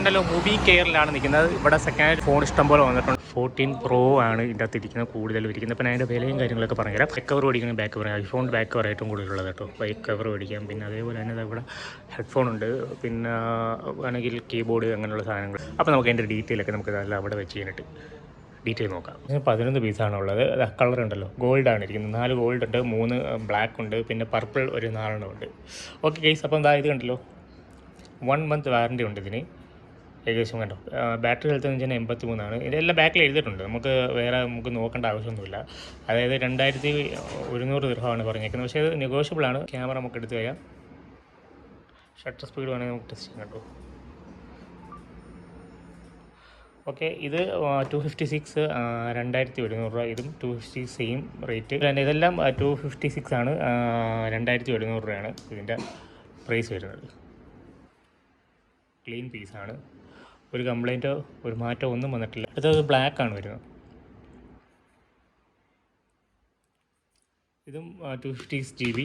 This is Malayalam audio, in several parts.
ണ്ടല്ലോ മൂവി കെയറിലാണ് നിൽക്കുന്നത്. ഇവിടെ സെക്കൻഡ് ഫോൺ ഇഷ്ടംപോലെ വന്നിട്ടുണ്ട്. 14 Pro ആണ് ഇതിൻ്റെ അകത്ത് ഇരിക്കുന്നത്, കൂടുതലും ഇരിക്കുന്നത്. പിന്നെ അതിൻ്റെ വിലയും കാര്യങ്ങളൊക്കെ പറഞ്ഞുതരാം. ബാക്ക് കവർ മേടിക്കണം, back cover iPhone back cover ഏറ്റവും കൂടുതലുള്ളത് കേട്ടോ. ബൈക്ക് കവർ മേടിക്കാം. പിന്നെ അതേപോലെ തന്നെ ഇവിടെ ഹെഡ്ഫോൺ ഉണ്ട്, പിന്നെ വേണമെങ്കിൽ കീബോർഡ് അങ്ങനെയുള്ള സാധനങ്ങൾ. അപ്പോൾ നമുക്ക് അതിൻ്റെ ഡീറ്റെയിലൊക്കെ നമുക്ക് നല്ല അവിടെ വെച്ച് കഴിഞ്ഞിട്ട് ഡീറ്റെയിൽ നോക്കാം. 11 പീസാണുള്ളത്. കളർ ഉണ്ടല്ലോ, ഗോൾഡാണ് ഇരിക്കുന്നത്. 4 ഗോൾഡ് ഉണ്ട്, 3 ബ്ലാക്ക് ഉണ്ട്, പിന്നെ പർപ്പിൾ ഒരു 4 ഉണ്ട്. ഓക്കെ ഗൈസ്, അപ്പം ഇത് കണ്ടല്ലോ, 1 month വാറൻറ്റി ഉണ്ട് ഇതിന് ഏകദേശം. കണ്ടോ, ബാറ്ററി ഹെൽത്ത് എന്ന് വെച്ചാൽ 83 ഇതെല്ലാം ബാക്കിൽ എഴുതിയിട്ടുണ്ട്. നമുക്ക് നോക്കേണ്ട ആവശ്യമൊന്നുമില്ല. അതായത് 2100 ദിർഹമാണ് പറഞ്ഞേക്കുന്നത്. പക്ഷേ അത് നെഗോഷ്യബിൾ ആണ്. ക്യാമറ നമുക്ക് എടുത്ത് കഴിയാം. ഷട്ടർ സ്പീഡ് വേണമെങ്കിൽ നമുക്ക് ടെസ്റ്റ് ചെയ്യാം കേട്ടോ. ഓക്കെ, ഇത് 256 2100 രൂപ. ഇതും 250 സെയിം റേറ്റ്. ഇതെല്ലാം 256 ആണ്. 2100 രൂപയാണ് ഇതിൻ്റെ പ്രൈസ് വരുന്നത്. ക്ലീൻ പീസാണ്, ഒരു കംപ്ലൈൻറ്റോ ഒരു മാറ്റമോ ഒന്നും വന്നിട്ടില്ല. അടുത്തത് ബ്ലാക്കാണ് വരുന്നത്. ഇതും 256 GB,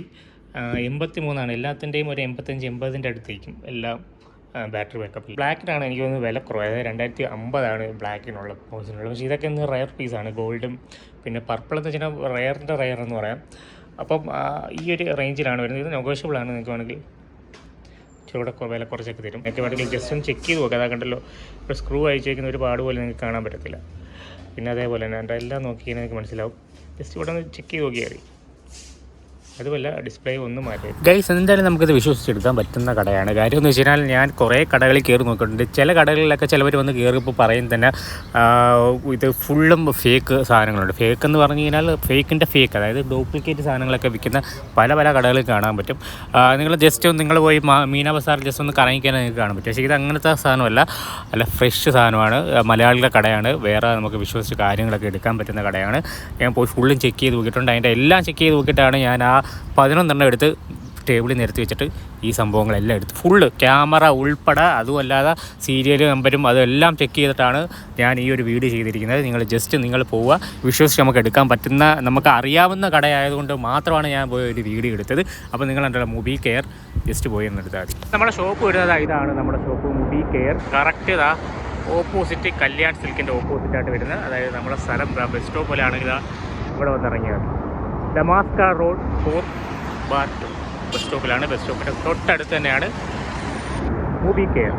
83 എല്ലാത്തിൻ്റെയും ഒരു 85-80 അടുത്തേക്കും എല്ലാം ബാറ്ററി ബാക്കപ്പ്. ബ്ലാക്കിനാണ് എനിക്ക് തോന്നുന്നത് വില കുറവ്. അതായത് 2050 ബ്ലാക്കിനുള്ള പോർഷനുള്ളത്. പക്ഷേ ഇതൊക്കെ ഒന്ന് റയർ പീസാണ്. ഗോൾഡും പിന്നെ പർപ്പിൾ എന്ന് വെച്ചാൽ റയറിൻ്റെ റയർ എന്ന് പറയാം. അപ്പം ഈ ഒരു റേഞ്ചിലാണ് വരുന്നത്. ഇത് നെഗോഷ്യബിളാണ്. നിങ്ങൾക്ക് വേണമെങ്കിൽ ഇവിടെ വില കുറച്ചൊക്കെ തരും. എനിക്ക് വേണമെങ്കിൽ ജസ്റ്റ് ഒന്ന് ചെക്ക് ചെയ്ത് നോക്കാം. അതാ കണ്ടല്ലോ, ഇപ്പോൾ സ്ക്രൂ അയച്ചേക്കുന്ന ഒരു പാട് പോലെ നിങ്ങൾക്ക് കാണാൻ പറ്റത്തില്ല. പിന്നെ അതേപോലെ തന്നെ എൻ്റെ എല്ലാം നോക്കിയാൽ നിങ്ങൾക്ക് മനസ്സിലാവും. ജസ്റ്റ് ഇവിടെ ഒന്ന് ചെക്ക് ചെയ്ത് നോക്കിയാൽ മതി. അതുമല്ല ഡിസ്പ്ലേ ഒന്നും മാറ്റി. ഗൈസ്, എന്തായാലും നമുക്കിത് വിശ്വസിച്ചെടുക്കാൻ പറ്റുന്ന കടയാണ്. കാര്യം എന്ന് വെച്ച് കഴിഞ്ഞാൽ ഞാൻ കുറേ കടകളിൽ കയറി നോക്കിയിട്ടുണ്ട്. ചില കടകളിലൊക്കെ ചിലവർ വന്ന് കയറിയപ്പോൾ പറയും തന്നെ ഇത് ഫുള്ളും ഫേക്ക് സാധനങ്ങളുണ്ട്. ഫേക്ക് എന്ന് പറഞ്ഞു കഴിഞ്ഞാൽ ഫേക്കിൻ്റെ ഫേക്ക്, അതായത് ഡ്യൂപ്ലിക്കേറ്റ് സാധനങ്ങളൊക്കെ വിൽക്കുന്ന പല കടകളിൽ കാണാൻ പറ്റും. നിങ്ങൾ ജസ്റ്റ് നിങ്ങൾ പോയി മീന ബസാർ ജസ്റ്റ് ഒന്ന് കറങ്ങിക്കാൻ നിങ്ങൾക്ക് കാണാൻ പറ്റും. പക്ഷേ ഇത് അങ്ങനത്തെ സാധനമല്ല, അല്ല ഫ്രഷ് സാധനമാണ്. മലയാളികളുടെ കടയാണ്. വേറെ നമുക്ക് വിശ്വസിച്ച് കാര്യങ്ങളൊക്കെ എടുക്കാൻ പറ്റുന്ന കടയാണ്. ഞാൻ പോയി ഫുള്ളും ചെക്ക് ചെയ്ത് നോക്കിയിട്ടുണ്ട്. അതിൻ്റെ എല്ലാം ചെക്ക് ചെയ്ത് നോക്കിയിട്ടാണ് ഞാൻ ആ 11 എടുത്ത് ടേബിളിൽ നിരത്തി വെച്ചിട്ട് ഈ സംഭവങ്ങളെല്ലാം എടുത്ത് ഫുള്ള് ക്യാമറ ഉൾപ്പെടെ, അതുമല്ലാതെ സീരിയൽ നമ്പരും അതെല്ലാം ചെക്ക് ചെയ്തിട്ടാണ് ഞാൻ ഈ ഒരു വീഡിയോ ചെയ്തിരിക്കുന്നത്. നിങ്ങൾ പോവുക, വിശ്വസിച്ച് നമുക്ക് എടുക്കാൻ പറ്റുന്ന, നമുക്ക് അറിയാവുന്ന കടയായതുകൊണ്ട് മാത്രമാണ് ഞാൻ പോയി ഒരു വീഡിയോ എടുത്തത്. അപ്പോൾ നിങ്ങളുണ്ടല്ലോ മൂവി കെയർ ജസ്റ്റ് പോയി എന്ന് എടുത്താൽ മതി. നമ്മുടെ ഷോപ്പ് വരുന്നത് ഇതാണ്. നമ്മുടെ shop movie care correct opposite Kalyan സിൽക്കിൻ്റെ ഓപ്പോസിറ്റായിട്ട് വരുന്നത്. അതായത് നമ്മുടെ സ്ഥലം ബസ് സ്റ്റോപ്പ് പോലെ ആണെങ്കിൽ ഇവിടെ വന്നിറങ്ങിയത് ഡമാസ്ക റോഡ് 4/2 ബസ് സ്റ്റോപ്പിലാണ്. ബസ് സ്റ്റോപ്പിൻ്റെ തൊട്ടടുത്ത് തന്നെയാണ് മൂവി കെയർ.